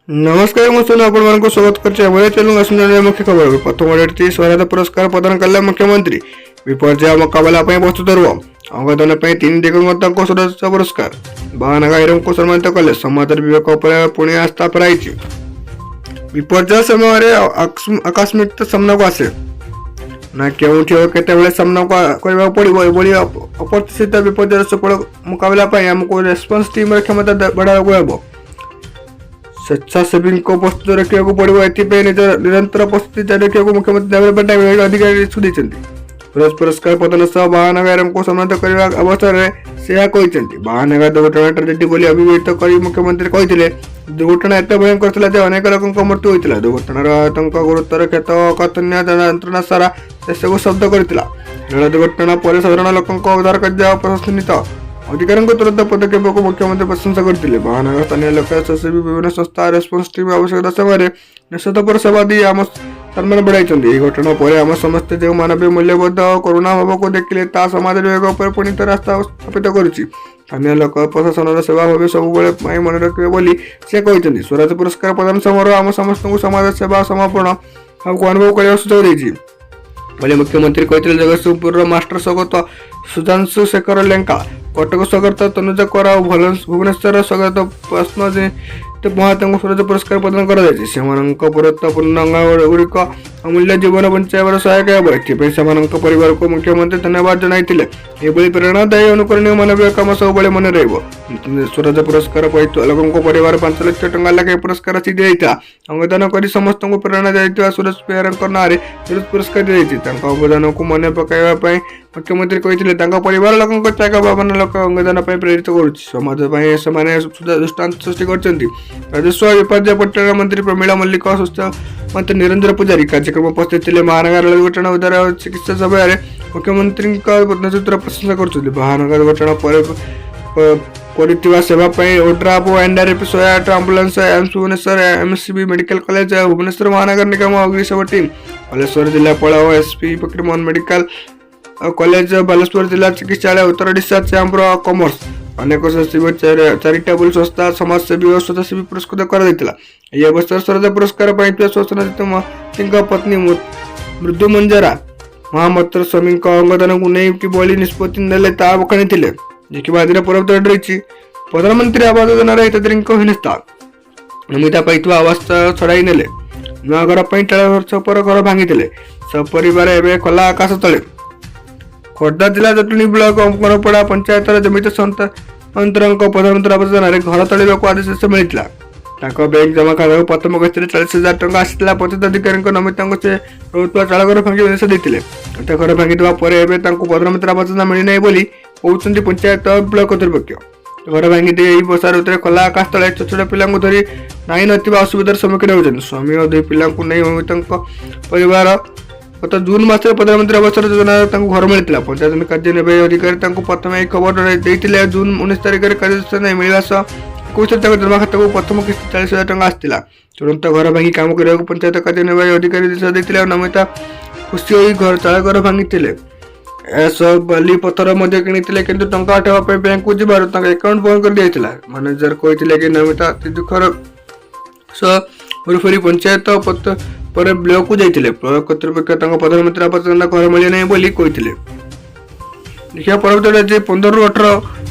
नमस्कार ମୁଁ ସୁନ ଆପଣମାନଙ୍କୁ ସ୍ୱାଗତ କରୁଛି ଆମ ଚ୍ୟାନେଲ ଆସନ୍ତୁ ମୁଖ୍ୟ ଖବର ପ୍ରଥମ ଅଡିଟି ସ୍ୱରାଜ ପୁରସ୍କାର ପ୍ରଦାନ କଲେ ମୁଖ୍ୟମନ୍ତ୍ରୀ ବିପର୍ଯ୍ୟୟ ମୁକାବିଲା ପାଇଁ ପ୍ରସ୍ତୁତ ରୁହ ଅଙ୍ଗଦାନ ପାଇଁ 3 ଦିଗନ୍ତଙ୍କୁ ସଦସ୍ୟ ପୁରସ୍କାର ବାହାନଗାଇରଙ୍କୁ ସମ୍ମାନିତ କଲେ ସମାଜର ବିବେକ ଉପରେ ପୁଣି ଆସ୍ଥା ଫେରାଇଛି ବିପର୍ଯ୍ୟୟ ସମୟରେ ଆକସ୍ମିକ ସାମ୍ନାକୁ ଆସେ ନା କେଉଁଠି ଓ କେତେବେଳେ ସାମ୍ନା କରିବାକୁ ପଡ଼ିବ ଏଭଳି ଅପ୍ରତ୍ୟାଶିତ ବିପର୍ଯ୍ୟୟର ସଫଳ ମୁକାବିଲା ପାଇଁ ଆମକୁ ରେସ୍ପନ୍ସ ଟିମ୍ର କ୍ଷମତା ବଢ଼ାଇବାକୁ ହେବ ସ୍ୱେଚ୍ଛାସେବୀଙ୍କୁ ପ୍ରସ୍ତୁତ ରଖିବାକୁ ପଡ଼ିବ ଏଥିପାଇଁ ନିଜର ନିରନ୍ତର ପ୍ରସ୍ତୁତି ଜାରି ରଖିବାକୁ ମୁଖ୍ୟମନ୍ତ୍ରୀ ଡେଭଲପମେଣ୍ଟ ଅଧିକାରୀ ନିର୍ଦ୍ଦେଶ ଦେଇଛନ୍ତି ସ୍ୱରାଜ ପୁରସ୍କାର ପ୍ରଦାନ ସହ ବାହାନଗାରଙ୍କୁ ସମ୍ମାନିତ କରିବା ଅବସରରେ ସେ ଏହା କହିଛନ୍ତି ବାହାନଗା ଦୁର୍ଘଟଣା ଟ୍ରାଜେଡି ବୋଲି ଅଭିହିତ କରି ମୁଖ୍ୟମନ୍ତ୍ରୀ କହିଥିଲେ ଦୁର୍ଘଟଣା ଏତେ ଭୟଙ୍କର ଥିଲା ଯେ ଅନେକ ଲୋକଙ୍କ ମୃତ୍ୟୁ ହୋଇଥିଲା ଦୁର୍ଘଟଣାର ଆତଙ୍କ ଗୁରୁତର କ୍ଷତ କଥନୀୟ ଯନ୍ତ୍ରଣା ସାରା ଦେଶକୁ ଶବ୍ଦ କରିଥିଲା ରେଳ ଦୁର୍ଘଟଣା ପରେ ସାଧାରଣ ଲୋକଙ୍କ ଉଦ୍ଧାର କାର୍ଯ୍ୟ ପ୍ରଶଂସିତ ଅଧିକାରୀଙ୍କ ତୁରନ୍ତ ପଦକ୍ଷେପକୁ ମୁଖ୍ୟମନ୍ତ୍ରୀ ପ୍ରଶଂସା କରିଥିଲେ ବାହାନଗର ସ୍ଥାନୀୟ ଲୋକ ସ୍ୱେଚ୍ଛାସେବୀ ବିଭିନ୍ନ ସଂସ୍ଥା ରେସ୍ପନ୍ସ ଟିମ୍ ଆବଶ୍ୟକତା ସମୟରେ ନିଃସ୍ୱାର୍ଥପର ସେବା ଦେଇ ଆମ ସମ୍ମାନ ବଢ଼ାଇଛନ୍ତି ଏହି ଘଟଣା ପରେ ଆମେ ସମସ୍ତେ ଯେଉଁ ମାନବୀୟ ମୂଲ୍ୟବୋଧ ଓ କରୁଣା ଭାବକୁ ଦେଖିଲେ ତାହା ସମାଜ ବିବେକ ଉପରେ ପୁଣି ଥରେ ଆସ୍ଥା ସ୍ଥାପିତ କରୁଛି ସ୍ଥାନୀୟ ଲୋକ ପ୍ରଶାସନର ସେବା ଭାବେ ସବୁବେଳେ ପାଇଁ ମନେ ରଖିବେ ବୋଲି ସେ କହିଛନ୍ତି ସ୍ୱରାଜ ପୁରସ୍କାର ପ୍ରଦାନ ସମାରୋହ ଆମ ସମସ୍ତଙ୍କୁ ସମାଜ ସେବା ସମର୍ପଣ ଭାବକୁ ଅନୁଭବ କରିବାକୁ ସୁଯୋଗ ଦେଇଛି ବୋଲି ମୁଖ୍ୟମନ୍ତ୍ରୀ କହିଥିଲେ ଜଗତସିଂହପୁରର ମାଷ୍ଟର ସ୍ୱର୍ଗତ ସୁଧାଂଶୁ ଶେଖର ଲେଙ୍କା କଟକ ସ୍ୱର୍ଗତ ତନୁଜ କରା ଓ ଭୁବନେଶ୍ୱର ସ୍ୱର୍ଗତ ପ୍ରଶ୍ନଜିତ ମହାତଙ୍କୁ ସ୍ୱରାଜ ପୁରସ୍କାର ପ୍ରଦାନ କରାଯାଇଛି ସେମାନଙ୍କ ଗୁରୁତ୍ୱପୂର୍ଣ୍ଣ ଅଙ୍ଗଗୁଡ଼ିକ ଅମୂଲ୍ୟ ଜୀବନ ବଞ୍ଚାଇବାର ସହାୟକ ହେବ ଏଥିପାଇଁ ସେମାନଙ୍କ ପରିବାରକୁ ମୁଖ୍ୟମନ୍ତ୍ରୀ ଧନ୍ୟବାଦ ଜଣାଇଥିଲେ ଏଭଳି ପ୍ରେରଣାଦାୟୀ ଅନୁକରଣୀୟ ମାନବୀୟ କାମ ସବୁବେଳେ ମନେ ରହିବ ସ୍ୱରାଜ ପୁରସ୍କାର ପାଇଥିବା ଲୋକଙ୍କ ପରିବାର 5 ଲକ୍ଷ ଟଙ୍କା ଲେଖାଏଁ ପୁରସ୍କାର ରାଶି ଦିଆଯାଇଥିଲା ଅଙ୍ଗଦାନ କରି ସମସ୍ତଙ୍କୁ ପ୍ରେରଣା ଦେଇଥିବା ସୁରେଶ ବେହେରାଙ୍କ ନାଁରେ ସ୍ୱରାଜ ପୁରସ୍କାର ଦିଆଯାଇଛି ତାଙ୍କ ଅବଦାନକୁ ମନେ ପକାଇବା ପାଇଁ ମୁଖ୍ୟମନ୍ତ୍ରୀ କହିଥିଲେ ତାଙ୍କ ପରିବାର ଲୋକଙ୍କ ତ୍ୟାଗ ଭାବନା ଲୋକ ଅଙ୍ଗଦାନ ପାଇଁ ପ୍ରେରିତ କରୁଛି ସମାଜ ପାଇଁ ସେମାନେ ଦୃଷ୍ଟାନ୍ତ ସୃଷ୍ଟି କରିଛନ୍ତି ରାଜସ୍ୱ ବିପର୍ଯ୍ୟୟ ପଟ୍ଟନାୟକ ମନ୍ତ୍ରୀ ପ୍ରମିଳା ମଲ୍ଲିକ ସ୍ୱାସ୍ଥ୍ୟ ମନ୍ତ୍ରୀ ନିରଞ୍ଜନ ପୂଜାରୀ କାର୍ଯ୍ୟକ୍ରମ ଉପସ୍ଥିତ ଥିଲେ ମହାନଗର ଦୁର୍ଘଟଣା ଉଦ୍ଧାର ଓ ଚିକିତ୍ସା ସମୟରେ ମୁଖ୍ୟମନ୍ତ୍ରୀଙ୍କ ନେତୃତ୍ୱର ପ୍ରଶଂସା କରୁଛନ୍ତି ମହାନଗର ଦୁର୍ଘଟଣା ପରେ କରିଥିବା ସେବା ପାଇଁ ଓଡ୍ରାଫ୍ ଓ NDRF 108 ambulance AIIMS Bhubaneswar MCB medical college Bhubaneswar ମହାନଗର ନିଗମ ଅଗ୍ନିଶମ ଟିମ୍ ବାଲେଶ୍ୱର ଜିଲ୍ଲାପାଳ ଓ SP Fakir Mohan medical college Baleswar ଜିଲ୍ଲା ଚିକିତ୍ସାଳୟ Uttar Odisha chamber of commerce ଅନେକ ଚାରିଟେବଲ ସଂସ୍ଥା ସମାଜସେବୀ ଓ ସ୍ୱେଚ୍ଛାସେବୀ ପୁରସ୍କୃତ କରାଯାଇଥିଲା ଏହି ଅବସରରେ ସ୍ୱରାଜ ପୁରସ୍କାର ପାଇଥିବା ସ୍ୱଚ୍ଛନ୍ଦିତ ମନ୍ତ୍ରୀଙ୍କ ପତ୍ନୀ ମୃଦୁ ମଞ୍ଜରା ମହାମତ୍ର ସ୍ୱାମୀଙ୍କ ଅଙ୍ଗଦାନକୁ ନେଇ କିଭଳି ନିଷ୍ପତ୍ତି ନେଲେ ତାହା ବଖାଣିଥିଲେ ଦେଖିବା ଆଜିର ପରବର୍ତ୍ତୀ ରହିଛି ପ୍ରଧାନମନ୍ତ୍ରୀ ଆବାସ ଯୋଜନାର ହିତାଧିକାରୀଙ୍କ ହିନସ୍ତା ନମିତା ପାଇଥିବା ଆବାସ ଛଡ଼ାଇ ନେଲେ ନୂଆ ଘର ପାଇଁ ଚାଳ ଛପର ଘର ଭାଙ୍ଗିଥିଲେ ସପରିବାର ଏବେ ଖୋଲା ଆକାଶ ତଳେ ଖୋର୍ଦ୍ଧା ଜିଲ୍ଲା ଜଟଣୀ ବ୍ଲକ ଅମରପଡ଼ା ପଞ୍ଚାୟତର ଜମିତ ସନ୍ତରଙ୍କ ପ୍ରଧାନମନ୍ତ୍ରୀ ଆବାସ ଯୋଜନାରେ ଘର ତଳିବାକୁ ଆଦେଶ ମିଳିଥିଲା ତାଙ୍କ ବ୍ୟାଙ୍କ ଜମା ଖାତାକୁ ପ୍ରଥମ କିସ୍ତିରେ 40,000 ଟଙ୍କା ଆସିଥିଲା ପତିତ ଅଧିକାରୀଙ୍କ ନମିତାଙ୍କୁ ସେ ରହୁଥିବା ଚାଳଘର ଭାଙ୍ଗି ନିର୍ଦ୍ଦେଶ ଦେଇଥିଲେ ଗୋଟେ ଘର ଭାଙ୍ଗିଦେବା ପରେ ଏବେ ତାଙ୍କୁ ପ୍ରଧାନମନ୍ତ୍ରୀ ଆବାସ ଯୋଜନା ମିଳିନାହିଁ ବୋଲି କହୁଛନ୍ତି ପଞ୍ଚାୟତ ବ୍ଲକ କର୍ତ୍ତୃପକ୍ଷ ଘର ଭାଙ୍ଗି ଦେଇ ଏହି ବର୍ଷା ଋତୁରେ ଖୋଲା ଆକାଶ ତଳେ ଛୋଟ ଛୋଟ ପିଲାଙ୍କୁ ଧରି ନାହିଁ ନଥିବା ଅସୁବିଧାର ସମ୍ମୁଖୀନ ହେଉଛନ୍ତି ସ୍ୱାମୀ ଓ 2 ପିଲାଙ୍କୁ ନେଇ ନମିତାଙ୍କ ପରିବାର ଗତ ଜୁନ ମାସରେ ପ୍ରଧାନମନ୍ତ୍ରୀ ଆବାସ ଯୋଜନାର ତାଙ୍କୁ ଘର ମିଳିଥିଲା ପଞ୍ଚାୟତ କାର୍ଯ୍ୟନିର୍ବାହୀ ଅଧିକାରୀ ତାଙ୍କୁ ପ୍ରଥମେ ଏହି ଖବର ଦେଇଥିଲେ ଜୁନ 19 ତାରିଖରେ କାର୍ଯ୍ୟାନୁଷ୍ଠାନ ମିଳିବା ସହ 21 ତାଙ୍କ ଜମା ଖାତାକୁ ପ୍ରଥମ କିସ୍ତି 40,000 ଟଙ୍କା ଆସିଥିଲା ତୁରନ୍ତ ଘର ଭାଙ୍ଗି କାମ କରିବାକୁ ପଞ୍ଚାୟତ କାର୍ଯ୍ୟନିର୍ବାହୀ ଅଧିକାରୀ ନିର୍ଦ୍ଦେଶ ଦେଇଥିଲେ ଆଉ ନମିତା ଖୁସି ହୋଇ ଚାଳଘର ଭାଙ୍ଗିଥିଲେ ଏସବୁ ବାଲି ପଥର ମଧ୍ୟ କିଣିଥିଲେ କିନ୍ତୁ ଟଙ୍କା ଉଠାଇବା ପାଇଁ ବ୍ୟାଙ୍କକୁ ଯିବାରୁ ତାଙ୍କ ଆକାଉଣ୍ଟ ବନ୍ଦ କରିଦିଆଯାଇଥିଲା ମ୍ୟାନେଜର କହିଥିଲେ କି ନମିତା ଅତି ଦୁଃଖର ସହ ଘରୁ ଫେରି ପଞ୍ଚାୟତ ପରେ ବ୍ଲକକୁ ଯାଇଥିଲେ ବ୍ଲକ କର୍ତ୍ତୃପକ୍ଷ ତାଙ୍କ ପ୍ରଧାନମନ୍ତ୍ରୀ ଆବାସ ଯୋଜନା ଘର ମିଳେ ନାହିଁ ବୋଲି କହିଥିଲେ ଦେଖିବା ପରବର୍ତ୍ତୀ ଯେ 15ରୁ 18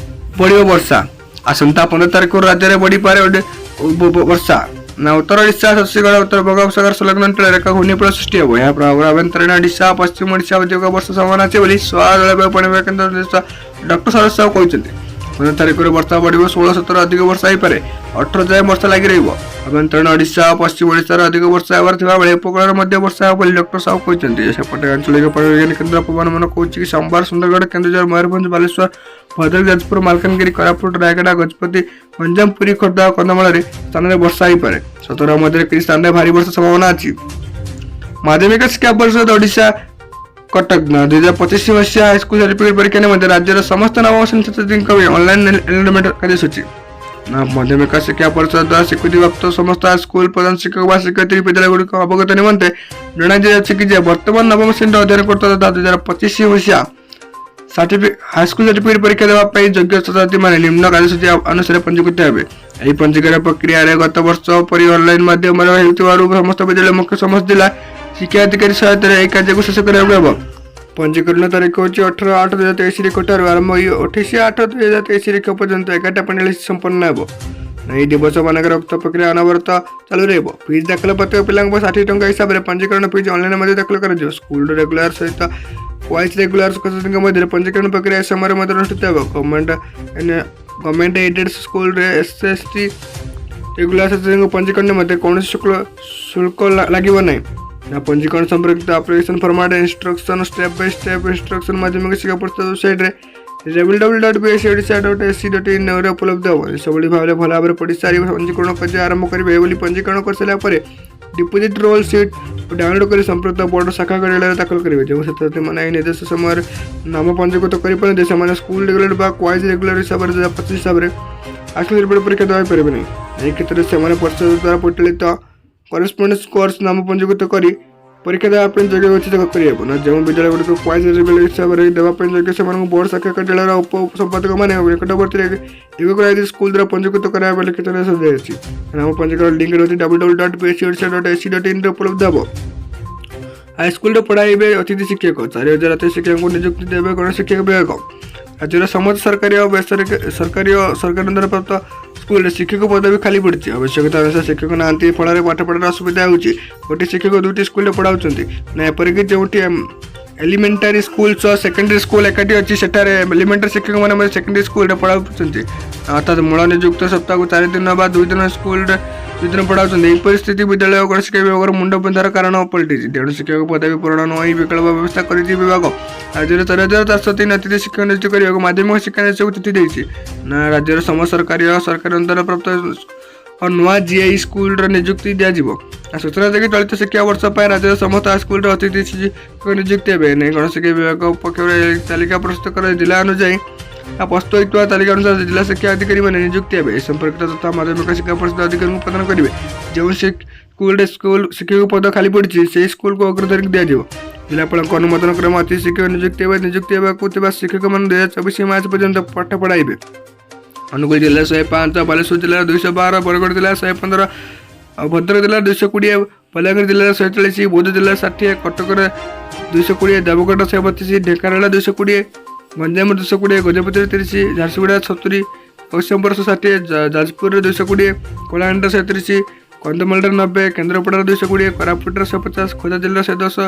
ବଢ଼ିବ ବର୍ଷା ଆସନ୍ତା 15 ତାରିଖରୁ ରାଜ୍ୟରେ ବଢ଼ିପାରେ ବର୍ଷା ନା ଉତ୍ତର ଓଡ଼ିଶା ଛତିଶଗଡ଼ ଉତ୍ତର ବଙ୍ଗୋପସାଗର ସଂଲଗ୍ନ ଅଞ୍ଚଳରେ ଏକ ଘୂର୍ଣ୍ଣିଝଡ଼ ସୃଷ୍ଟି ହେବ ଏହା ପ୍ରଭାବରେ ଆଭ୍ୟନ୍ତରୀଣ ଓଡ଼ିଶା ପଶ୍ଚିମ ଓଡ଼ିଶା ଅଧିକ ବର୍ଷା ସମ୍ଭାବନା ଅଛି ବୋଲି ଜଳବାୟୁ ପାଣିପାଗ କେନ୍ଦ୍ର ନିର୍ଦ୍ଦେଶକ ଡକ୍ଟର ଶରତ ସାହୁ କହିଛନ୍ତି 15 ତାରିଖରୁ ବର୍ଷା ବଢ଼ିବ 16-17 ଅଧିକ ବର୍ଷା ହୋଇପାରେ 18 ଯାଏଁ ବର୍ଷା ଲାଗି ରହିବ ଆଭ୍ୟନ୍ତରୀଣ ଓଡ଼ିଶା ଓ ପଶ୍ଚିମ ଓଡ଼ିଶାରେ ଅଧିକ ବର୍ଷା ହେବାର ଥିବାବେଳେ ଉପକୂଳରେ ମଧ୍ୟ ବର୍ଷା ହେବ ବୋଲି ଡକ୍ଟର ସାହୁ କହିଛନ୍ତି ସେପଟେ ଆଞ୍ଚଳିକ ପାଣିପାଗ କେନ୍ଦ୍ର ପୂର୍ବାନୁମାନ କହୁଛି କି ସୋମବାର ସୁନ୍ଦରଗଡ଼ କେନ୍ଦୁଝର ମୟୂରଭଞ୍ଜ ବାଲେଶ୍ୱର ଭଦ୍ରକ ଯାଜପୁର ମାଲକାନଗିରି କୋରାପୁଟ ରାୟଗଡ଼ା ଗଜପତି ଗଞ୍ଜାମ ପୁରୀ ଖୋର୍ଦ୍ଧା ଓ କନ୍ଧମାଳରେ ସ୍ଥାନରେ ବର୍ଷା ହୋଇପାରେ ସତର ମଧ୍ୟରେ କିଛି ସ୍ଥାନରେ ଭାରୀ ବର୍ଷା ସମ୍ଭାବନା ଅଛି ମାଧ୍ୟମିକ ଶିକ୍ଷା ପରିଷଦ ଓଡ଼ିଶା କଟକ 2025 ମସିହା ହାଇସ୍କୁଲ ସାର୍ଟିଫିକେଟ ପରୀକ୍ଷା ନିମନ୍ତେ ରାଜ୍ୟର ସମସ୍ତ ନବମ ଶ୍ରେଣୀ ଛାତ୍ରଛାତ୍ରୀଙ୍କ ପାଇଁ ଅନଲାଇନ ଏନରୋଲମେଣ୍ଟ କାର୍ଯ୍ୟସୂଚୀ ମାଧ୍ୟମିକ ଶିକ୍ଷା ପରିଷଦ ଦ୍ୱାରା ସ୍ୱୀକୃତିପ୍ରାପ୍ତ ସମସ୍ତ ସ୍କୁଲ ପ୍ରଧାନ ଶିକ୍ଷକ ବା ଶିକ୍ଷୟିତ୍ରୀ ବିଦ୍ୟାଳୟଗୁଡ଼ିକ ଅବଗତ ନିମନ୍ତେ ଜଣାଦିଆଯାଉଛି କି ଯେ ବର୍ତ୍ତମାନ ନବମ ଶ୍ରେଣୀରେ ଅଧ୍ୟୟନ କରୁଥିବା 2025 ମସିହା ହାଇସ୍କୁଲ ସାର୍ଟିଫିକେଟ ପରୀକ୍ଷା ଦେବା ପାଇଁ ଯୋଗ୍ୟ ଛାତ୍ରଛାତ୍ରୀମାନେ ନିମ୍ନ କାର୍ଯ୍ୟସୂଚୀ ଅନୁସାରେ ପଞ୍ଜୀକୃତ ହେବେ ଏହି ପଞ୍ଜୀକରଣ ପ୍ରକ୍ରିୟାରେ ଗତ ବର୍ଷ ପରି ଅନଲାଇନ୍ ମାଧ୍ୟମରେ ହେଉଥିବାରୁ ସମସ୍ତ ବିଦ୍ୟାଳୟ ମୁଖ୍ୟ ସମସ୍ତ ଜିଲ୍ଲା ଶିକ୍ଷା ଅଧିକାରୀ ସହାୟତାରେ ଏହି କାର୍ଯ୍ୟକୁ ଶେଷ କରିବାକୁ ହେବ। ପଞ୍ଜୀକରଣ ତାରିଖ ହେଉଛି 18/8/2023 କୋଟାରୁ ଆରମ୍ଭ ହୋଇ 28/8/2023 ପର୍ଯ୍ୟନ୍ତ 11:45 ସମ୍ପନ୍ନ ହେବ। ଏହି ଦିବସ ମାନଙ୍କରେ ଉକ୍ତ ପ୍ରକ୍ରିୟା ଅନବରତ ଚାଲୁ ରହିବ। ଫିସ୍ ଦାଖଲ ପ୍ରତ୍ୟେକ ପିଲାଙ୍କ 60 ଟଙ୍କା ହିସାବରେ ପଞ୍ଜୀକରଣ ଫିସ୍ ଅନଲାଇନ୍ ମଧ୍ୟ ଦାଖଲ କରାଯିବ। ସ୍କୁଲର ରେଗୁଲାର ସହିତ କ୍ୱାଇଜ ରେଗୁଲାର ଛାତ୍ରଛାତ୍ରୀଙ୍କ ମଧ୍ୟରେ ପଞ୍ଜୀକରଣ ପ୍ରକ୍ରିୟା ଏ ସମୟରେ ମଧ୍ୟ ଅନୁଷ୍ଠିତ ହେବ। ଗଭର୍ଣ୍ଣମେଣ୍ଟ ଏଡେଡ୍ ସ୍କୁଲରେ SST ରେଗୁଲାର ଛାତ୍ରଛାତ୍ରୀଙ୍କ ପଞ୍ଜୀକରଣ ନିମନ୍ତେ କୌଣସି ଶୁଳ୍କ ଲାଗିବ ନାହିଁ। ପଞ୍ଜୀକରଣ ସମ୍ପର୍କିତ application format instruction step by step instruction ମାଧ୍ୟମିକ ଶିକ୍ଷା ପରିଷଦ ୱେବସାଇଟରେ www.bsodc.in ରେ ଉପଲବ୍ଧ ହେବ। ଏସଭଳି ଭାବରେ ଭଲ ଭାବରେ ପଢ଼ି ସାରି ପଞ୍ଜୀକରଣ କାର୍ଯ୍ୟ ଆରମ୍ଭ କରିବେ ବୋଲି ପଞ୍ଜୀକରଣ କରିସାରିଲା ପରେ ଡିପୋଜିଟ୍ ରୋଲ୍ ସିଟ୍ ଡାଉନଲୋଡ୍ କରି ସମ୍ପୃକ୍ତ ବୋର୍ଡ ଶାଖା କାର୍ଯ୍ୟାଳୟରେ ଦାଖଲ କରିବେ। ଯେଉଁ ଛାତ୍ରଛାତ୍ରୀମାନେ ଏହି ନିର୍ଦ୍ଦେଶ ସମୟରେ ନାମ ପଞ୍ଜୀକୃତ କରିପାରନ୍ତି ସେମାନେ ସ୍କୁଲ ରେଗୁଲାର ବା କ୍ୱାଇଜ ରେଗୁଲାର ହିସାବରେ 2025 ହିସାବରେ ଆକ୍ଚୁଆଲି ରିପୋର୍ଟ ପରୀକ୍ଷା ଦେବାପାରିବେ ନାହିଁ। ଏହି କ୍ଷେତ୍ରରେ ସେମାନେ ପରିଷଦ ଦ୍ୱାରା ପରିଚାଳିତ କରେସ୍ପଣ୍ଡେନ୍ସ କୋର୍ସ ନାମ ପଞ୍ଜୀକୃତ କରି ପରୀକ୍ଷା ଦେବା ପାଇଁ ଯୋଗ୍ୟ ବିବେଚିତ କରିହେବ ନା। ଯେଉଁ ବିଦ୍ୟାଳୟଗୁଡ଼ିକୁ କ୍ୱାଇଜ ରେଗୁଲାର ହିସାବରେ ଦେବା ପାଇଁ ଯୋଗ୍ୟ ସେମାନଙ୍କୁ ବୋର୍ଡ ଶାଖା କାର୍ଯ୍ୟାଳୟର ଉପସମ୍ପାଦକମାନେ ନିକଟବର୍ତ୍ତୀରେ ଏକ କରାଯାଇଥିବା ସ୍କୁଲ ଦ୍ୱାରା ପଞ୍ଜୀକୃତ କରାଇବା ପାଇଁ ଲିଖିତ ନିର୍ଦ୍ଦେଶ ଦିଆଯାଇଛି। ନାମ ପଞ୍ଜୀକରଣ ଲିଙ୍କ ହେଉଛି www.bsodc.ac.in ରେ ଉପଲବ୍ଧ ହେବ। ହାଇସ୍କୁଲରେ ପଢ଼ାଇବେ ଅତିଥି ଶିକ୍ଷକ। 4000 ଅତିଥି ଶିକ୍ଷକଙ୍କୁ ନିଯୁକ୍ତି ଦେବେ ଗଣଶିକ୍ଷା ବିଭାଗ। ରାଜ୍ୟର ସମସ୍ତ ସରକାରୀ ଓ ବେସରକାରୀ ଓ ସରକାର ଦ୍ୱାରା ପ୍ରାପ୍ତ ସ୍କୁଲରେ ଶିକ୍ଷକ ପଦବୀ ଖାଲି ପଡ଼ିଛି। ଆବଶ୍ୟକତା ଅନୁସାରେ ଶିକ୍ଷକ ନାହାନ୍ତି, ଫଳରେ ପାଠପଢ଼ାର ଅସୁବିଧା ହେଉଛି। ଗୋଟିଏ ଶିକ୍ଷକ 2ଟି ସ୍କୁଲରେ ପଢ଼ାଉଛନ୍ତି ନା। ଏପରିକି ଯେଉଁଠି ଏଲିମେଣ୍ଟାରୀ ସ୍କୁଲ ସହ ସେକେଣ୍ଡାରୀ ସ୍କୁଲ ଏକାଠି ଅଛି ସେଠାରେ ଏଲିମେଣ୍ଟାରୀ ଶିକ୍ଷକମାନେ ମଧ୍ୟ ସେକେଣ୍ଡାରୀ ସ୍କୁଲରେ ପଢ଼ାଉଛନ୍ତି। ଅର୍ଥାତ୍ ମୂଳ ନିଯୁକ୍ତ ସପ୍ତାହକୁ 4 ଦିନ ବା 2 ଦିନ ସ୍କୁଲରେ 2 ଦିନ ପଢ଼ାଉଛନ୍ତି। ଏହି ପରିସ୍ଥିତି ବିଦ୍ୟାଳୟ ଓ ଗଣଶିକ୍ଷା ବିଭାଗର ମୁଣ୍ଡ ବିନ୍ଧାର କାରଣ ପଲଟିଛି। ତେଣୁ ଶିକ୍ଷକ ପଦବୀ ପୂରଣ ନ ହୋଇ ବିକଳ୍ପ ବ୍ୟବସ୍ଥା କରିଛି ବିଭାଗ। ରାଜ୍ୟରେ 4403 ଅତିଥି ଶିକ୍ଷକ ନିଯୁକ୍ତି କରିବାକୁ ମାଧ୍ୟମିକ ଶିକ୍ଷା ନିର୍ଦ୍ଦେଶକୁ ଚିଠି ଦେଇଛି ନା। ରାଜ୍ୟର ସମସ୍ତ ସରକାରୀ ଓ ସରକାରୀ ଦ୍ୱାରା ପ୍ରାପ୍ତ ନୂଆ GI ସ୍କୁଲର ନିଯୁକ୍ତି ଦିଆଯିବ। ସୂଚନା ଦେଖି ଚଳିତ ଶିକ୍ଷାବର୍ଷ ପାଇଁ ରାଜ୍ୟର ସମସ୍ତ ହାଇସ୍କୁଲରେ ଅତିଥି ଶିକ୍ଷକ ନିଯୁକ୍ତି ହେବେ। ନେଇ ଗଣଶିକ୍ଷା ବିଭାଗ ପକ୍ଷରୁ ତାଲିକା ପ୍ରସ୍ତୁତ କରାଯାଇ ଜିଲ୍ଲା ଅନୁଯାୟୀ ପ୍ରସ୍ତୁତ ହୋଇଥିବା ତାଲିକା ଅନୁସାରେ ଜିଲ୍ଲା ଶିକ୍ଷା ଅଧିକାରୀମାନେ ନିଯୁକ୍ତି ହେବେ। ଏ ସମ୍ପର୍କିତ ତଥ୍ୟ ମାଧ୍ୟମିକ ଶିକ୍ଷା ପରିଷଦ ଅଧିକାରୀଙ୍କୁ ପ୍ରଦାନ କରିବେ। ଯେଉଁ ସ୍କୁଲରେ ଶିକ୍ଷକ ପଦ ଖାଲି ପଡ଼ିଛି ସେହି ସ୍କୁଲକୁ ଅଗ୍ରାଧିକାର ଦିଆଯିବ। ଜିଲ୍ଲାପାଳଙ୍କ ଅନୁମୋଦନ କ୍ରମେ ଅତିଥି ଶିକ୍ଷକ ନିଯୁକ୍ତି ହେବାକୁ ଥିବା ଶିକ୍ଷକମାନେ 2024 ମାର୍ଚ୍ଚ ପର୍ଯ୍ୟନ୍ତ ପାଠ ପଢ଼ାଇବେ। ଅନୁଗୁଳ ଜିଲ୍ଲା 105, ବାଲେଶ୍ୱର ଜିଲ୍ଲାର 212, ବରଗଡ଼ ଜିଲ୍ଲାର 115, ଭଦ୍ରକ ଜିଲ୍ଲାର 220, ବଲାଙ୍ଗୀର ଜିଲ୍ଲାର 140, ବୌଦ୍ଧ ଜିଲ୍ଲାର 60, କଟକରେ 220, ଦେବଗଡ଼ 132, ଢେଙ୍କାନାଳ 220, ଗଞ୍ଜାମ 220, ଗଜପତିରେ 30, ଝାରସୁଗୁଡ଼ା 70, ଜଗତସିଂହପୁର 160, ଯାଜପୁରରେ 220, କଳାହାଣ୍ଡିରେ 130, କନ୍ଧମାଳରେ 90, କେନ୍ଦ୍ରାପଡ଼ାରେ 220, କୋରାପୁଟରେ 150, ଖୋର୍ଦ୍ଧା ଜିଲ୍ଲାର 110,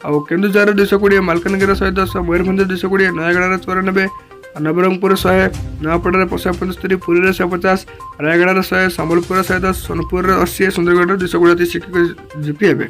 ଆଉ କେନ୍ଦୁଝରରେ 220, ମାଲକାନଗିରିରେ 110, ମୟୂରଭଞ୍ଜରେ 220, ନୟାଗଡ଼ରେ 94, ନବରଙ୍ଗପୁର 100, ନୂଆପଡ଼ାରେ 175, ପୁରୀରେ 150, ରାୟଗଡ଼ାରେ 100, ସମ୍ବଲପୁରରେ 110, ସୋନପୁରରେ 80, ସୁନ୍ଦରଗଡ଼ରେ 220 ଶିକ୍ଷକ ନିଯୁକ୍ତି ହେବେ।